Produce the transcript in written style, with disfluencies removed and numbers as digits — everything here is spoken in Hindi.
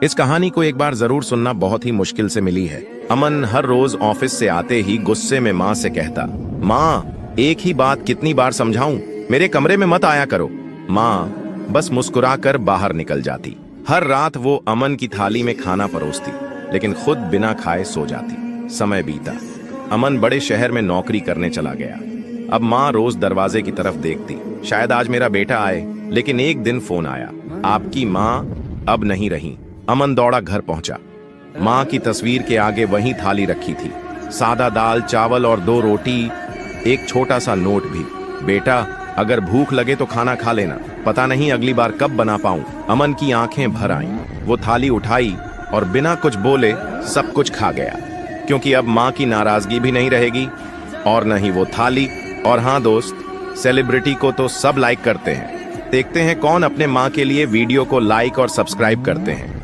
इस कहानी को एक बार जरूर सुनना, बहुत ही मुश्किल से मिली है। अमन हर रोज ऑफिस से आते ही गुस्से में माँ से कहता, माँ एक ही बात कितनी बार समझाऊं, मेरे कमरे में मत आया करो। माँ बस मुस्कुराकर बाहर निकल जाती। हर रात वो अमन की थाली में खाना परोसती, लेकिन खुद बिना खाए सो जाती। समय बीता, अमन बड़े शहर में नौकरी करने चला गया। अब माँ रोज दरवाजे की तरफ देखती, शायद आज मेरा बेटा आए। लेकिन एक दिन फोन आया, आपकी माँ अब नहीं रही। अमन दौड़ा घर पहुंचा। माँ की तस्वीर के आगे वही थाली रखी थी, सादा दाल चावल और 2 रोटी, एक छोटा सा नोट भी। बेटा अगर भूख लगे तो खाना खा लेना, पता नहीं अगली बार कब बना पाऊं। अमन की आंखें भर आईं। वो थाली उठाई और बिना कुछ बोले सब कुछ खा गया, क्योंकि अब माँ की नाराजगी भी नहीं रहेगी और न ही वो थाली। और हाँ दोस्त, सेलिब्रिटी को तो सब लाइक करते हैं। देखते हैं कौन अपने माँ के लिए वीडियो को लाइक और सब्सक्राइब करते हैं।